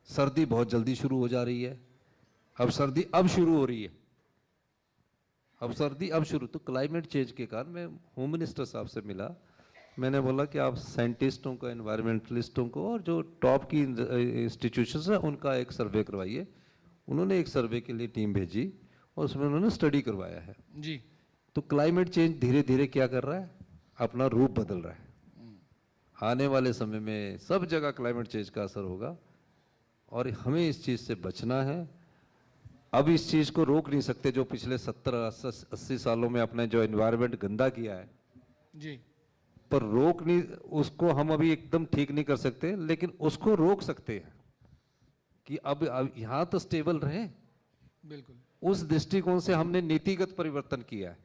सर्दी बहुत जल्दी शुरू हो जा रही है। अब सर्दी अब शुरू हो रही है, अब सर्दी अब शुरू। तो क्लाइमेट चेंज के कारण मैं होम मिनिस्टर साहब से मिला, मैंने बोला कि आप साइंटिस्टों को, एनवायरमेंटलिस्टों को, और जो टॉप की इंस्टीट्यूशंस हैं उनका एक सर्वे करवाइए। उन्होंने एक सर्वे के लिए टीम भेजी और उसमें उन्होंने स्टडी करवाया है। जी। तो क्लाइमेट चेंज धीरे धीरे क्या कर रहा है? अपना रूप बदल रहा है। आने वाले समय में सब जगह क्लाइमेट चेंज का असर होगा, और हमें इस चीज़ से बचना है। अब इस चीज़ को रोक नहीं सकते, जो पिछले 70-80 सालों में अपने जो एनवायरनमेंट गंदा किया है, जी पर रोक नहीं, उसको हम अभी एकदम ठीक नहीं कर सकते, लेकिन उसको रोक सकते हैं कि अब यहाँ तो स्टेबल रहे। बिल्कुल। उस दृष्टिकोण से हमने नीतिगत परिवर्तन किया है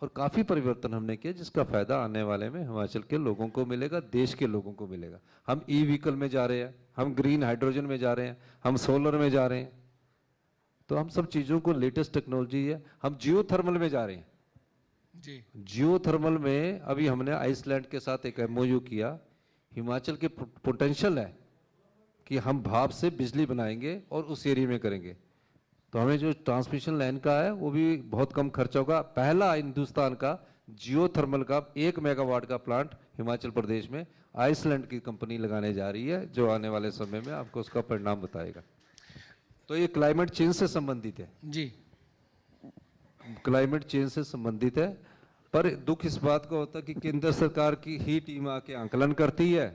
और काफी परिवर्तन हमने किया, जिसका फायदा आने वाले में हिमाचल के लोगों को मिलेगा, देश के लोगों को मिलेगा। हम ई व्हीकल में जा रहे हैं, हम ग्रीन हाइड्रोजन में जा रहे हैं, हम सोलर में जा रहे हैं, तो हम सब चीजों को लेटेस्ट टेक्नोलॉजी है। हम जियो थर्मल में जा रहे हैं। जी जियो थर्मल में अभी हमने आइसलैंड के साथ एक एमओयू किया। हिमाचल के पोटेंशियल है कि हम भाप से बिजली बनाएंगे और उस एरिया में करेंगे, तो हमें जो ट्रांसमिशन लाइन का है वो भी बहुत कम खर्चा होगा। पहला हिंदुस्तान का जियो थर्मल का 1 मेगावाट का प्लांट हिमाचल प्रदेश में आइसलैंड की कंपनी लगाने जा रही है, जो आने वाले समय में आपको उसका परिणाम बताएगा। तो ये क्लाइमेट चेंज से संबंधित है। जी क्लाइमेट चेंज से संबंधित है। पर दुख इस बात का होता है कि केंद्र सरकार की ही टीम आके आंकलन करती है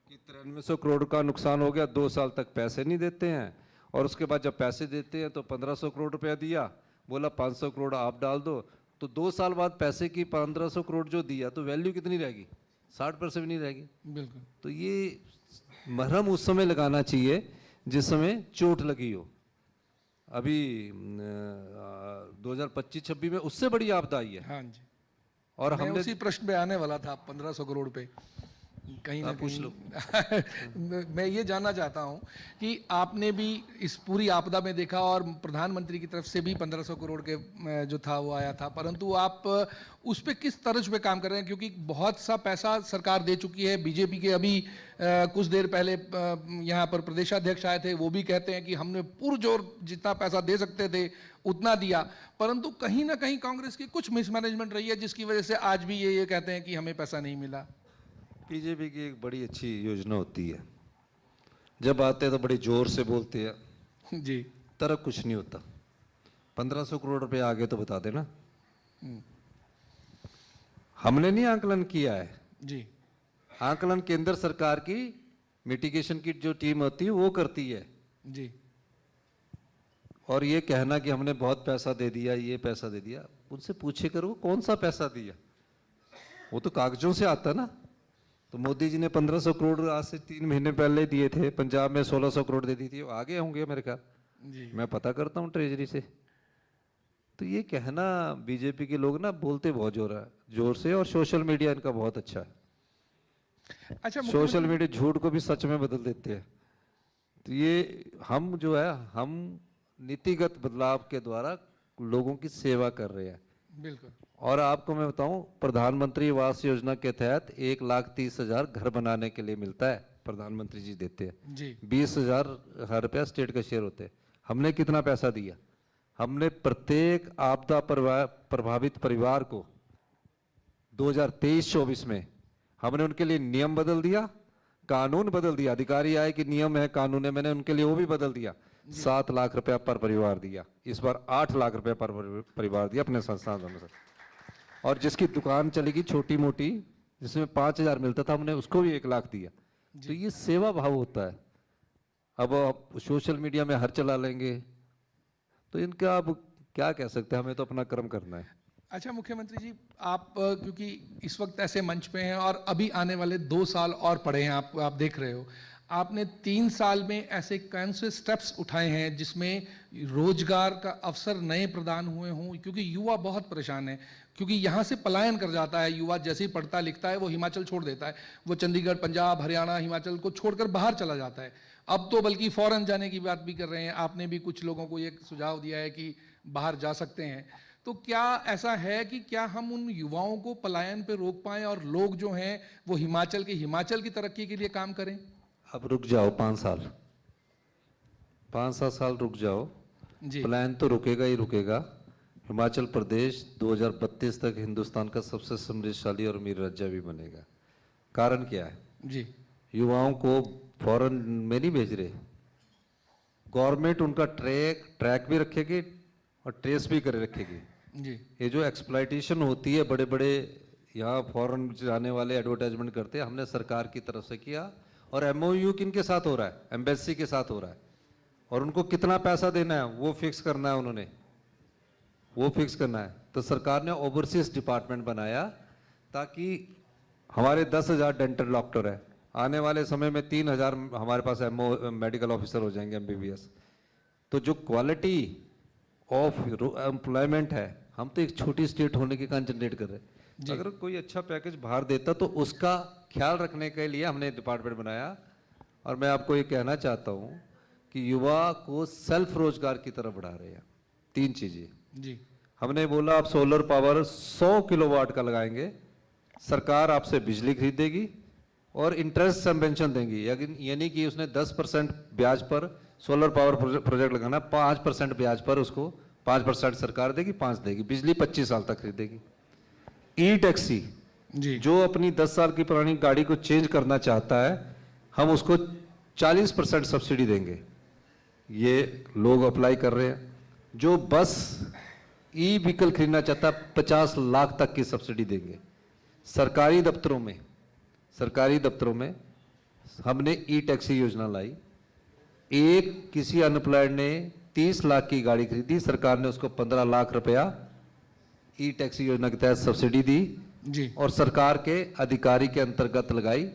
कि 9300 करोड़ का नुकसान हो गया, 2 साल तक पैसे नहीं देते हैं, और उसके बाद जब पैसे देते हैं तो 1500 करोड़ रुपया दिया, बोला 500 करोड़ आप डाल दो, तो 2 साल बाद पैसे की 1500 करोड़ जो दिया तो वैल्यू कितनी रहेगी? 60% भी नहीं रहेगी। बिल्कुल। तो ये मरहम उस समय लगाना चाहिए जिस समय चोट लगी हो। अभी 2025-26 में उससे बड़ी आपदा आई है। हाँ जी, और मैं हमने उसी प्रश्न पे आने वाला था। 1500 करोड़ पे कहीं ना पूछ कहीं मैं ये जानना चाहता हूँ कि आपने भी इस पूरी आपदा में देखा और प्रधानमंत्री की तरफ से भी 1500 करोड़ के जो था वो आया था, परंतु आप उस पे किस तर्ज पे काम कर रहे हैं? क्योंकि बहुत सा पैसा सरकार दे चुकी है। बीजेपी के अभी कुछ देर पहले यहाँ पर प्रदेशाध्यक्ष आए थे, वो भी कहते हैं कि हमने पुरजोर जितना पैसा दे सकते थे उतना दिया, परंतु कहीं ना कहीं कांग्रेस की कुछ मिसमैनेजमेंट रही है, जिसकी वजह से आज भी ये कहते हैं कि हमें पैसा नहीं मिला। बीजेपी की एक बड़ी अच्छी योजना होती है, जब आते हैं तो बड़ी जोर से बोलते हैं, जी तरफ कुछ नहीं होता। 1500 करोड़ रुपए आगे तो बता देना। हमने नहीं आंकलन किया है, जी आंकलन केंद्र सरकार की मिटिगेशन की जो टीम होती है वो करती है। जी और ये कहना कि हमने बहुत पैसा दे दिया, ये पैसा दे दिया, उनसे पूछे करो कौन सा पैसा दिया, वो तो कागजों से आता ना। तो मोदी जी ने 1500 करोड़ आज से 3 महीने पहले दिए थे, पंजाब में 1600 करोड़ दे दी थी, वो आगे होंगे मेरे ख्याल। जी मैं पता करता हूँ ट्रेजरी से। तो ये कहना बीजेपी के लोग ना बोलते बहुत जोर से, और सोशल मीडिया इनका बहुत अच्छा है। अच्छा, सोशल मीडिया झूठ को भी सच में बदल देते हैं। तो ये हम जो है, हम नीतिगत बदलाव के द्वारा लोगों की सेवा कर रहे हैं। बिल्कुल। और आपको मैं बताऊं, प्रधानमंत्री आवास योजना के तहत 1,30,000 घर बनाने के लिए मिलता है, प्रधानमंत्री जी देते हैं। जी 20,000 हर रुपया स्टेट का शेयर होते हैं। हमने कितना पैसा दिया? हमने प्रत्येक आपदा प्रभावित परिवार को 2023-24 में हमने उनके लिए नियम बदल दिया, कानून बदल दिया। अधिकारी आए कि नियम है, कानून है, मैंने उनके लिए वो भी बदल दिया। 7 लाख रुपया पर परिवार दिया, इस बार 8 लाख रुपया पर परिवार दिया अपने संस्थान से। और जिसकी दुकान चलेगी छोटी मोटी, जिसमें 5,000 मिलता था, हमने उसको भी 1 लाख दिया। तो ये सेवा भाव होता है। अब आप सोशल मीडिया में हर चला लेंगे तो इनका अब क्या कह सकते हैं, हमें तो अपना कर्म करना है। अच्छा मुख्यमंत्री जी, आप क्योंकि इस वक्त ऐसे मंच पे हैं और अभी आने वाले 2 साल और पड़े हैं, आप देख रहे हो, आपने 3 साल में ऐसे कौन से स्टेप्स उठाए हैं जिसमें रोजगार का अवसर नए प्रदान हुए हों? क्योंकि युवा बहुत परेशान है, क्योंकि यहाँ से पलायन कर जाता है युवा। जैसे ही पढ़ता लिखता है वो हिमाचल छोड़ देता है, वो चंडीगढ़, पंजाब, हरियाणा, हिमाचल को छोड़कर बाहर चला जाता है। अब तो बल्कि फॉरेन जाने की बात भी कर रहे हैं। आपने भी कुछ लोगों को ये सुझाव दिया है कि बाहर जा सकते हैं। तो क्या ऐसा है कि क्या हम उन युवाओं को पलायन पे रोक पाएं और लोग जो हैं वो हिमाचल की तरक्की के लिए काम करें? अब रुक जाओ 5 साल, 5-7 साल रुक जाओ, जी प्लान तो रुकेगा ही रुकेगा। हिमाचल प्रदेश 2032 तक हिंदुस्तान का सबसे समृद्धशाली और अमीर राज्य भी बनेगा। कारण क्या है? जी युवाओं को फॉरेन में नहीं भेज रहे, गवर्नमेंट उनका ट्रैक भी रखेगी और ट्रेस भी करे रखेगी। जी ये जो एक्सप्लॉइटेशन होती है, बड़े बड़े यहाँ फॉरेन जाने वाले एडवर्टाइजमेंट करते हैं, हमने सरकार की तरफ से किया। और एमओयू किनके साथ हो रहा है? एम्बेसी के साथ हो रहा है। और उनको कितना पैसा देना है वो फिक्स करना है, उन्होंने वो फिक्स करना है। तो सरकार ने ओवरसीज डिपार्टमेंट बनाया ताकि हमारे 10,000 डेंटल डॉक्टर है, आने वाले समय में 3,000 हमारे पास एमओ मेडिकल ऑफिसर हो जाएंगे, एमबीबीएस। तो जो क्वालिटी ऑफ एम्प्लॉयमेंट है, हम तो एक छोटी स्टेट होने के कारण जनरेट कर रहे हैं। अगर कोई अच्छा पैकेज बाहर देता तो उसका ख्याल रखने के लिए हमने डिपार्टमेंट बनाया। और मैं आपको ये कहना चाहता हूँ कि युवा को सेल्फ रोजगार की तरफ बढ़ा रहे हैं। 3 चीजें जी, हमने बोला, आप सोलर पावर 100 किलोवाट का लगाएंगे, सरकार आपसे बिजली खरीदेगी और इंटरेस्ट सबवेंशन देंगी, यानी कि उसने 10% ब्याज पर सोलर पावर प्रोजेक्ट लगाना, 5% ब्याज पर उसको 5% सरकार देगी, 5 देगी, बिजली 25 साल तक खरीदेगी। ई टैक्सी, जी, जो अपनी 10 साल की पुरानी गाड़ी को चेंज करना चाहता है, हम उसको 40% सब्सिडी देंगे। ये लोग अप्लाई कर रहे हैं। जो बस ई व्हीकल खरीदना चाहता है, 50 लाख तक की सब्सिडी देंगे। सरकारी दफ्तरों में हमने ई टैक्सी योजना लाई। एक किसी अनएम्प्लॉयड ने 30 लाख की गाड़ी खरीदी, सरकार ने उसको 15 लाख रुपया ई टैक्सी योजना के तहत सब्सिडी दी जी, और सरकार के अधिकारी के अंतर्गत लगाई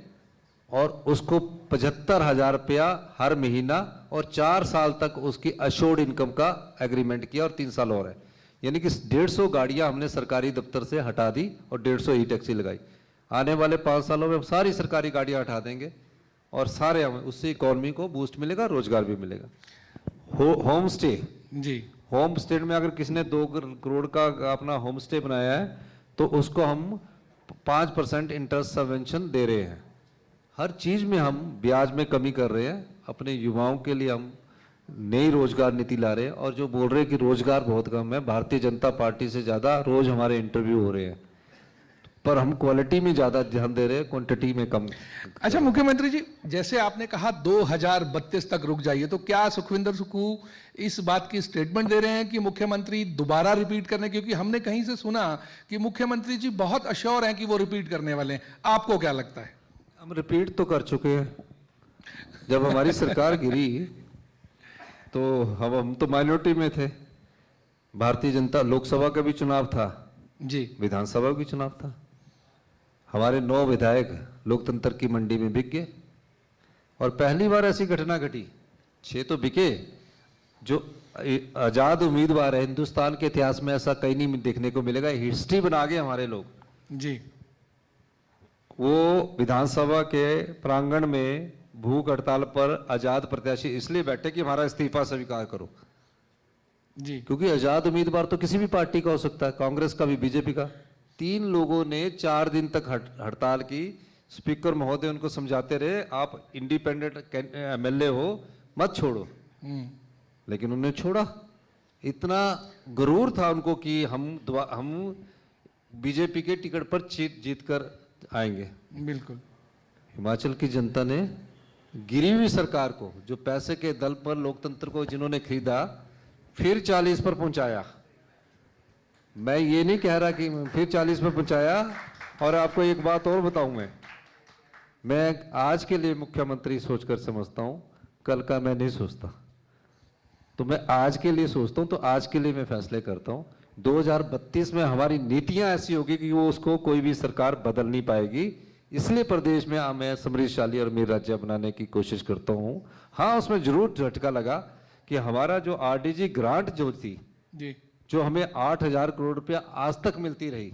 और उसको 75,000 रुपया हर महीना और 4 साल तक उसकी अशोर्ड इनकम का एग्रीमेंट किया और 3 साल और है। यानी कि 150 गाड़ियां हमने सरकारी दफ्तर से हटा दी और 150 ई टैक्सी लगाई। आने वाले 5 सालों में हम सारी सरकारी गाड़ियां हटा देंगे और सारे हमें उससे इकोनॉमी को बूस्ट मिलेगा, रोजगार भी मिलेगा। होम स्टे, जी, होम स्टे में अगर किसी ने 2 करोड़ का अपना होम स्टे बनाया है तो उसको हम 5% इंटरेस्ट सबवेंशन दे रहे हैं। हर चीज में हम ब्याज में कमी कर रहे हैं। अपने युवाओं के लिए हम नई रोजगार नीति ला रहे हैं। और जो बोल रहे हैं कि रोजगार बहुत कम है, भारतीय जनता पार्टी से ज्यादा रोज हमारे इंटरव्यू हो रहे हैं, पर हम क्वालिटी में ज्यादा ध्यान दे रहे हैं, क्वांटिटी में कम। अच्छा मुख्यमंत्री जी, जैसे आपने कहा 2032 तक रुक जाइए, तो क्या सुखविंदर सुक्खू इस बात की स्टेटमेंट दे रहे हैं कि मुख्यमंत्री दोबारा रिपीट करने, क्योंकि हमने कहीं से सुना कि मुख्यमंत्री जी बहुत अश्योर हैं कि वो रिपीट करने वाले हैं, आपको क्या लगता है? हम रिपीट तो कर चुके हैं। जब हमारी सरकार गिरी तो हम तो माइनॉरिटी में थे। भारतीय जनता, लोकसभा का भी चुनाव था जी, विधानसभा का भी चुनाव था। हमारे 9 विधायक लोकतंत्र की मंडी में बिक गए और पहली बार ऐसी घटना घटी। 6 तो बिके। जो आजाद उम्मीदवार है, हिंदुस्तान के इतिहास में ऐसा कहीं नहीं देखने को मिलेगा। हिस्ट्री बना गए हमारे लोग। जी, वो विधानसभा के प्रांगण में भूख हड़ताल पर आजाद प्रत्याशी इसलिए बैठे कि हमारा इस्तीफा स्वीकार करो। जी, क्योंकि आजाद उम्मीदवार तो किसी भी पार्टी का हो सकता है, कांग्रेस का भी, बीजेपी का। 3 लोगों ने 4 दिन तक हड़ताल की। स्पीकर महोदय उनको समझाते रहे, आप इंडिपेंडेंट एमएलए हो, मत छोड़ो। लेकिन उन्होंने छोड़ा। इतना गुरूर था उनको कि हम बीजेपी के टिकट पर जीत कर आएंगे। बिल्कुल। हिमाचल की जनता ने गिरी हुई सरकार को, जो पैसे के दल पर लोकतंत्र को जिन्होंने खरीदा, फिर 40 पर पहुंचाया। मैं ये नहीं कह रहा कि फिर 40 पर पहुंचाया। और आपको एक बात और बताऊं, मैं आज के लिए मुख्यमंत्री सोचकर समझता हूं, कल का मैं नहीं सोचता। तो मैं आज के लिए सोचता हूं, तो आज के लिए मैं फैसले करता हूं। 2032 में हमारी नीतियां ऐसी होगी कि वो उसको कोई भी सरकार बदल नहीं पाएगी। इसलिए प्रदेश में मैं समृद्धशाली और अमीर राज्य बनाने की कोशिश करता हूं। हाँ, उसमें जरूर झटका लगा कि हमारा जो आरडीजी ग्रांट जो थी, जी, जो हमें 8,000 करोड़ रुपया आज तक मिलती रही,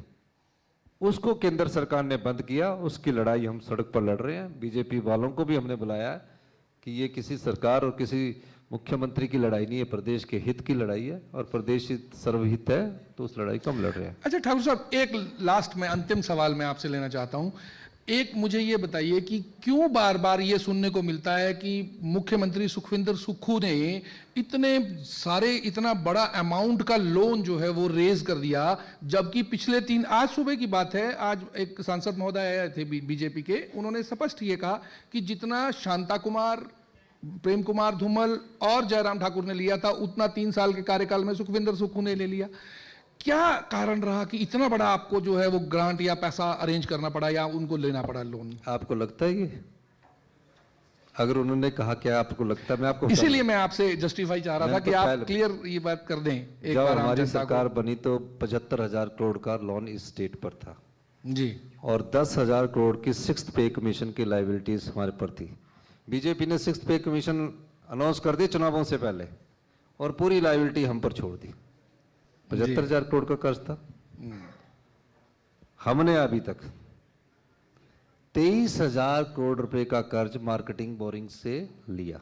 उसको केंद्र सरकार ने बंद किया। उसकी लड़ाई हम सड़क पर लड़ रहे हैं। बीजेपी वालों को भी हमने बुलाया कि ये किसी सरकार और किसी मुख्यमंत्री की लड़ाई नहीं है, प्रदेश के हित की लड़ाई है और प्रदेश हित सर्वहित है, तो उस लड़ाई को हम लड़ रहे हैं। अच्छा ठाकुर साहब, एक लास्ट में अंतिम सवाल मैं आपसे लेना चाहता हूं। एक मुझे ये बताइए कि क्यों बार बार ये सुनने को मिलता है कि मुख्यमंत्री सुखविंदर सुक्खू ने इतना बड़ा अमाउंट का लोन जो है वो रेज कर दिया, जबकि पिछले 3, आज सुबह की बात है, आज एक सांसद महोदय आए थे बीजेपी के, उन्होंने स्पष्ट ये कहा कि जितना शांता कुमार, प्रेम कुमार धूमल और जयराम ठाकुर ने लिया था, उतना 3 साल के कार्यकाल में सुखविंदर सुक्खू ने ले लिया। क्या कारण रहा कि इतना बड़ा आपको जो है वो ग्रांट या पैसा अरेंज करना पड़ा या उनको लेना पड़ा लोन? आपको लगता है कि अगर उन्होंने कहा, क्या आपको लगता है? मैं आपको इसीलिए मैं आपसे जस्टिफाई चाह रहा था कि आप क्लियर ये बात कर दें एक जब बार। हमारी सरकार बनी तो 75,000 करोड़ का लोन इस स्टेट पर था। जी और 10,000 करोड़ की 6th पे कमीशन की लाइबिलिटीज हमारे पर थी। बीजेपी ने 6th पे कमीशन अनाउंस कर दी चुनावों से पहले और पूरी लाइबिलिटी हम पर छोड़ दी। 75,000 करोड़ का कर्ज था। हमने अभी तक 23,000 करोड़ रुपए का कर्ज मार्केटिंग बोरिंग से लिया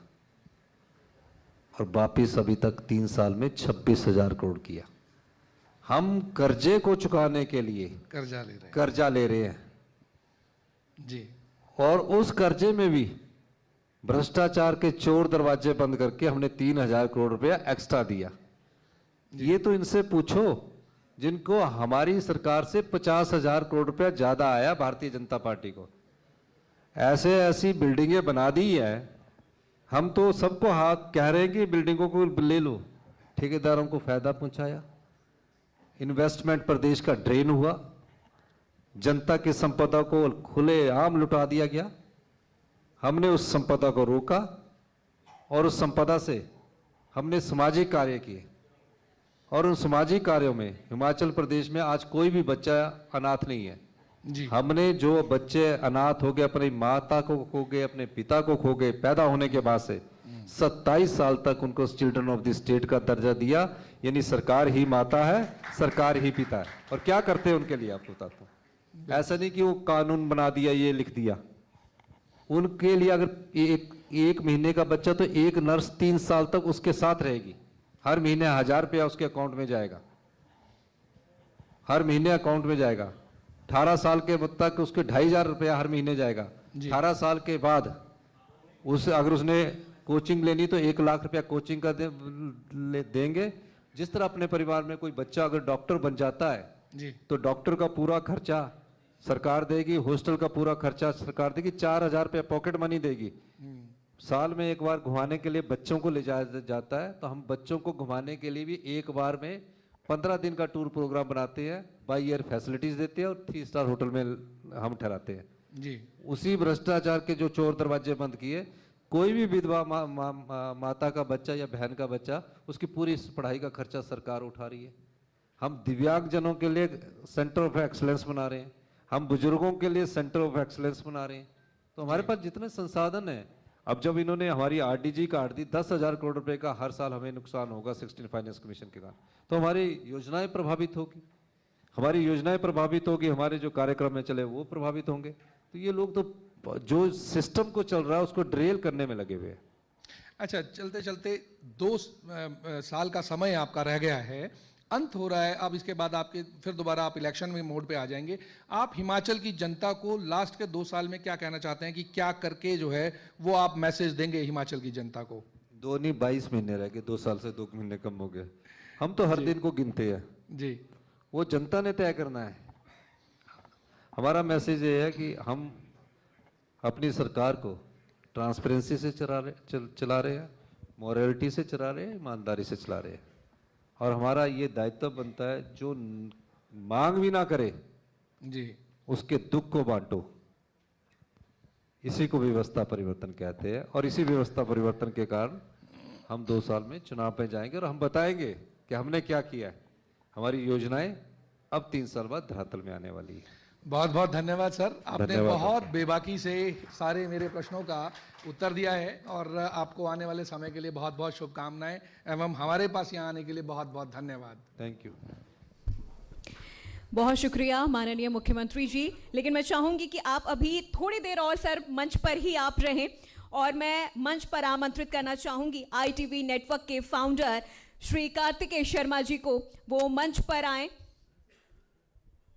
और वापिस अभी तक 3 साल में 26,000 करोड़ किया। हम कर्जे को चुकाने के लिए कर्जा ले रहे हैं जी। और उस कर्जे में भी भ्रष्टाचार के चोर दरवाजे बंद करके हमने 3,000 करोड़ रुपया एक्स्ट्रा दिया। ये तो इनसे पूछो जिनको हमारी सरकार से 50,000 करोड़ रुपया ज्यादा आया भारतीय जनता पार्टी को। ऐसे ऐसी बिल्डिंगें बना दी है, हम तो सबको हाथ कह रहे हैं कि बिल्डिंगों को ले लो, ठेकेदारों को फायदा पहुंचाया, इन्वेस्टमेंट प्रदेश का ड्रेन हुआ, जनता की संपदा को खुलेआम लुटा दिया गया। हमने उस संपदा को रोका और उस संपदा से हमने सामाजिक कार्य किए और उन सामाजिक कार्यों में हिमाचल प्रदेश में आज कोई भी बच्चा अनाथ नहीं है जी। हमने जो बच्चे अनाथ हो गए, अपनी माता को खो गए, अपने पिता को खो गए, पैदा होने के बाद से 27 साल तक उनको चिल्ड्रन ऑफ द स्टेट का दर्जा दिया। यानी सरकार ही माता है, सरकार ही पिता है। और क्या करते हैं उनके लिए आपको बताता हूं। ऐसा नहीं कि वो कानून बना दिया, ये लिख दिया। उनके लिए अगर एक महीने का बच्चा तो एक नर्स 3 साल तक उसके साथ रहेगी। हर महीने 1,000 रुपया उसके अकाउंट में जाएगा, हर महीने अकाउंट में जाएगा। 18 साल के तक उसके 2,500 रुपया हर महीने जाएगा। 18 साल के बाद अगर उसने कोचिंग लेनी तो 1 लाख रुपया कोचिंग का देंगे। जिस तरह अपने परिवार में कोई बच्चा अगर डॉक्टर बन जाता है जी। तो डॉक्टर का पूरा खर्चा सरकार देगी, हॉस्टल का पूरा खर्चा सरकार देगी, 4,000 रुपया पॉकेट मनी देगी। साल में एक बार घुमाने के लिए बच्चों को ले जाया जाता है, तो हम बच्चों को घुमाने के लिए भी एक बार में 15 दिन का टूर प्रोग्राम बनाते हैं, बाई ईयर फैसिलिटीज देते हैं और 3 स्टार होटल में हम ठहराते हैं जी। उसी भ्रष्टाचार के जो चोर दरवाजे बंद किए, कोई भी विधवा माता का बच्चा या बहन का बच्चा, उसकी पूरी पढ़ाई का खर्चा सरकार उठा रही है। हम दिव्यांग जनों के लिए सेंटर ऑफ एक्सलेंस बना रहे हैं, हम बुजुर्गों के लिए सेंटर ऑफ एक्सलेंस बना रहे हैं। तो हमारे पास जितने संसाधन हैं, अब जब इन्होंने हमारी आरडीजी काट दी, 10,000 करोड़ रुपए का हर साल हमें नुकसान होगा 16 फाइनेंस कमीशन के कारण, तो हमारी योजनाएं प्रभावित होगी, हमारी योजनाएं प्रभावित होगी, हमारे जो कार्यक्रम में चले वो प्रभावित होंगे। तो ये लोग तो जो सिस्टम को चल रहा है उसको ड्रेल करने में लगे हुए हैं। अच्छा, चलते चलते 2 साल का समय आपका रह गया है, अंत हो रहा है। अब इसके बाद आपके फिर दोबारा आप इलेक्शन में मोड पे आ जाएंगे। आप हिमाचल की जनता को लास्ट के 2 साल में क्या कहना चाहते हैं कि क्या करके जो है वो आप मैसेज देंगे हिमाचल की जनता को? 2 नहीं 22 महीने रह गए, 2 साल से 2 महीने कम हो गए। हम तो हर दिन को गिनते हैं जी। वो जनता ने तय करना है। हमारा मैसेज ये है कि हम अपनी सरकार को ट्रांसपेरेंसी से चला रहे हैं, मॉरलिटी से चला रहे हैं, ईमानदारी से चला रहे हैं। और हमारा ये दायित्व बनता है जो मांग भी ना करे जी, उसके दुख को बांटो। इसी को व्यवस्था परिवर्तन कहते हैं और इसी व्यवस्था परिवर्तन के कारण हम 2 साल में चुनाव पे जाएंगे और हम बताएंगे कि हमने क्या किया है। हमारी योजनाएं अब 3 साल बाद धरातल में आने वाली है। बहुत बहुत धन्यवाद सर, आपने धन्यवाद। बहुत बेबाकी से सारे मेरे प्रश्नों का उत्तर दिया है और आपको आने वाले समय के लिए बहुत बहुत शुभकामनाएं एवं हमारे पास यहाँ आने के लिए बहुत बहुत धन्यवाद। Thank you. बहुत शुक्रिया माननीय मुख्यमंत्री जी। लेकिन मैं चाहूंगी कि आप अभी थोड़ी देर और सर मंच पर ही आप रहें और मैं मंच पर आमंत्रित करना चाहूंगी ITV नेटवर्क के फाउंडर श्री कार्तिकेय शर्मा जी को, वो मंच पर आए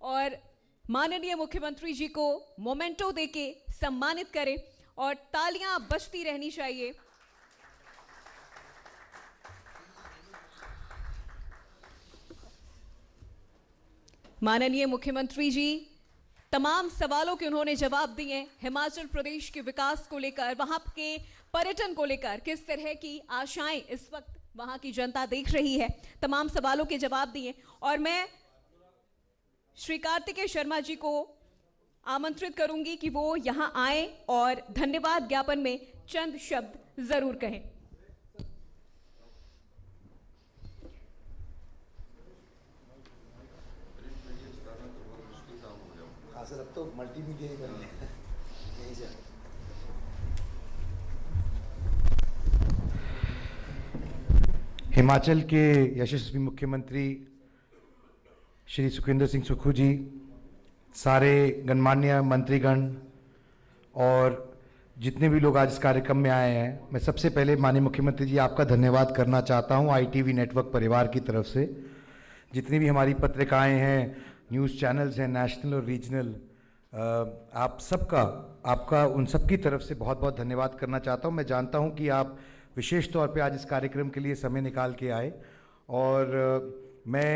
और माननीय मुख्यमंत्री जी को मोमेंटो देके सम्मानित करें और तालियां बजती रहनी चाहिए। माननीय मुख्यमंत्री जी तमाम सवालों के उन्होंने जवाब दिए। हिमाचल प्रदेश के विकास को लेकर, वहां के पर्यटन को लेकर किस तरह की आशाएं इस वक्त वहां की जनता देख रही है, तमाम सवालों के जवाब दिए। और मैं श्री कार्तिकेय शर्मा जी को आमंत्रित करूंगी कि वो यहां आए और धन्यवाद ज्ञापन में चंद शब्द जरूर कहें। सर अब तो मल्टीमीडिया ही बन गया यही सर। हिमाचल के यशस्वी मुख्यमंत्री श्री सुखविंदर सिंह सुक्खू जी, सारे गणमान्य मंत्रीगण और जितने भी लोग आज इस कार्यक्रम में आए हैं, मैं सबसे पहले माननीय मुख्यमंत्री जी आपका धन्यवाद करना चाहता हूं ITV नेटवर्क परिवार की तरफ से। जितनी भी हमारी पत्रिकाएं हैं, न्यूज़ चैनल्स हैं, नेशनल और रीजनल, आप सबका, आपका उन सब की तरफ से बहुत बहुत धन्यवाद करना चाहता हूं। मैं जानता हूं कि आप विशेष तौर पे आज इस कार्यक्रम के लिए समय निकाल के आए और मैं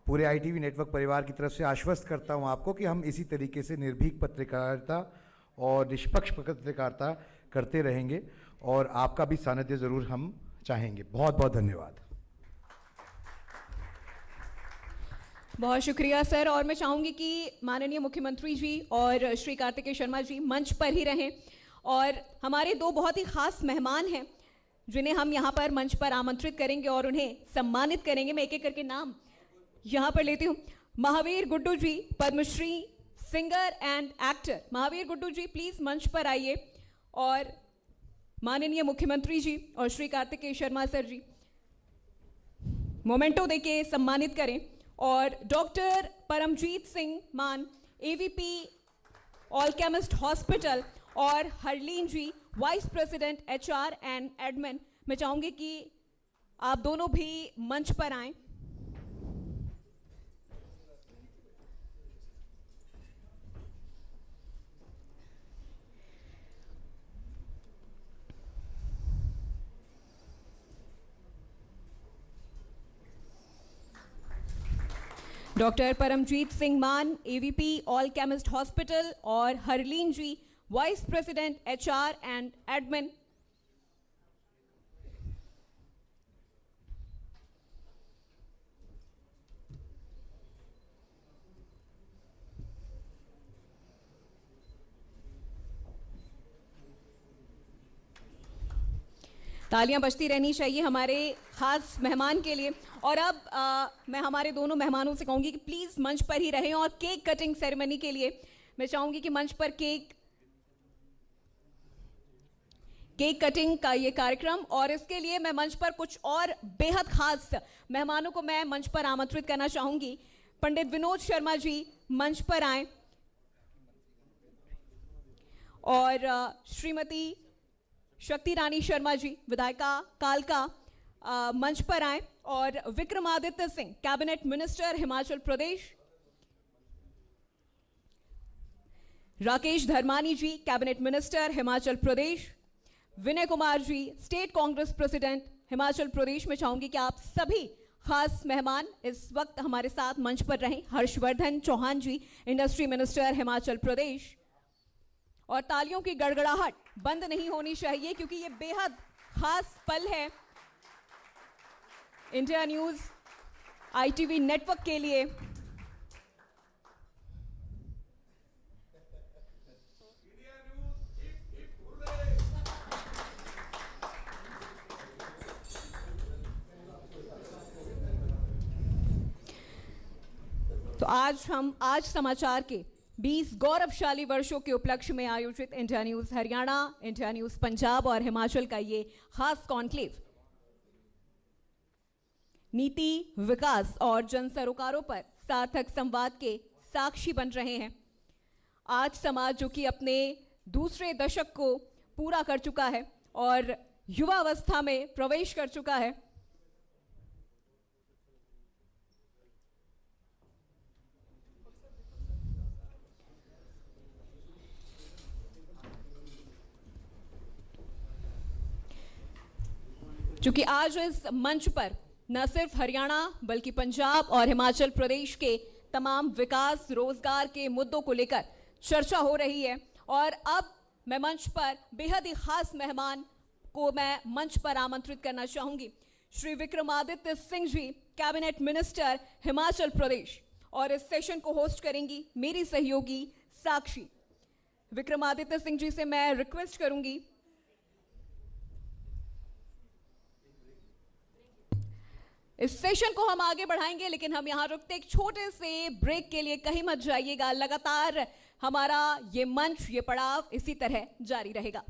पूरे ITV नेटवर्क परिवार की तरफ से आश्वस्त करता हूं आपको कि हम इसी तरीके से निर्भीक पत्रकारिता और निष्पक्ष पत्रकारिता करते रहेंगे और आपका भी सानिध्य ज़रूर हम चाहेंगे। बहुत बहुत धन्यवाद। बहुत शुक्रिया सर। और मैं चाहूँगी कि माननीय मुख्यमंत्री जी और श्री कार्तिकेय शर्मा जी मंच पर ही रहें और हमारे दो बहुत ही खास मेहमान हैं जिन्हें हम यहाँ पर मंच पर आमंत्रित करेंगे और उन्हें सम्मानित करेंगे। मैं एक एक करके नाम यहाँ पर लेती हूँ। Mahavir Guddu ji, Padmashri singer and actor. Mahavir Guddu ji please मंच पर आइए और माननीय मुख्यमंत्री जी और श्री कार्तिकेय शर्मा सर जी मोमेंटो देके सम्मानित करें। और डॉक्टर परमजीत सिंह मान, AVP ऑल केमिस्ट हॉस्पिटल, और Harleen ji vice president HR and admin. मैं चाहूँगी कि आप दोनों भी मंच पर आएं। डॉक्टर परमजीत सिंह मान, AVP ऑल केमिस्ट हॉस्पिटल, और Harleen ji vice president HR and admin. तालियां बजती रहनी चाहिए हमारे खास मेहमान के लिए। और अब मैं हमारे दोनों मेहमानों से कहूँगी कि प्लीज़ मंच पर ही रहें। और केक कटिंग सेरेमनी के लिए मैं चाहूँगी कि मंच पर केक कटिंग का ये कार्यक्रम, और इसके लिए मैं मंच पर कुछ और बेहद खास मेहमानों को मैं मंच पर आमंत्रित करना चाहूँगी। पंडित विनोद शर्मा जी मंच पर आएँ और श्रीमती शक्ति रानी शर्मा जी, विधायिका कालका, मंच पर आए, और विक्रमादित्य सिंह, कैबिनेट मिनिस्टर हिमाचल प्रदेश, राकेश धर्मानी जी, cabinet minister Himachal Pradesh, Vinay Kumar ji, state Congress president Himachal Pradesh. में चाहूंगी कि आप सभी खास मेहमान इस वक्त हमारे साथ मंच पर रहें। हर्षवर्धन चौहान जी, इंडस्ट्री मिनिस्टर हिमाचल प्रदेश। और तालियों की गड़गड़ाहट बंद नहीं होनी चाहिए क्योंकि ये बेहद खास पल है इंडिया न्यूज़ ITV नेटवर्क के लिए। तो आज समाचार के 20 गौरवशाली वर्षों के उपलक्ष्य में आयोजित India news Haryana, India news Punjab और हिमाचल का ये खास कॉन्क्लेव नीति, विकास और जन सरोकारों पर सार्थक संवाद के साक्षी बन रहे हैं। आज समाज जो कि अपने दूसरे दशक को पूरा कर चुका है और युवावस्था में प्रवेश कर चुका है, चूंकि आज इस मंच पर न सिर्फ हरियाणा बल्कि पंजाब और हिमाचल प्रदेश के तमाम विकास, रोजगार के मुद्दों को लेकर चर्चा हो रही है। और अब मैं मंच पर बेहद ही खास मेहमान को मैं मंच पर आमंत्रित करना चाहूंगी। श्री विक्रमादित्य सिंह जी, कैबिनेट मिनिस्टर हिमाचल प्रदेश, और इस सेशन को होस्ट करेंगी मेरी सहयोगी साक्षी। विक्रमादित्य सिंह जी से मैं रिक्वेस्ट करूंगी इस सेशन को हम आगे बढ़ाएंगे, लेकिन हम यहाँ रुकते एक छोटे से ब्रेक के लिए। कहीं मत जाइएगा, लगातार हमारा ये मंच, ये पड़ाव इसी तरह जारी रहेगा।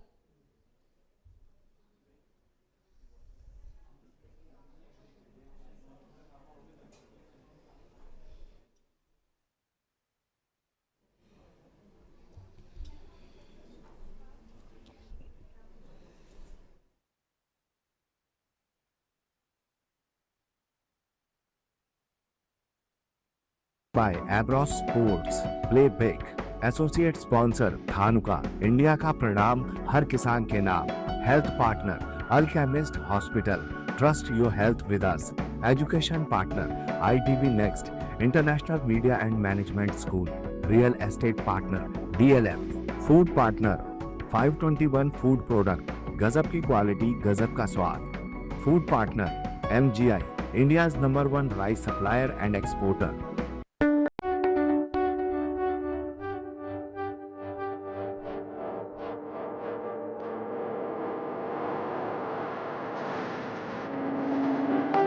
by Abros Sports. Play big. Associate sponsor Dhanuka. India का प्रणाम हर किसान के नाम। Health partner alchemist hospital. Trust your health with us. Education partner ITB next international media and management school. Real estate partner DLF। Food partner 521 food product. गजब की क्वालिटी, गजब का स्वाद। Food partner MGI, India's #1 rice supplier and exporter.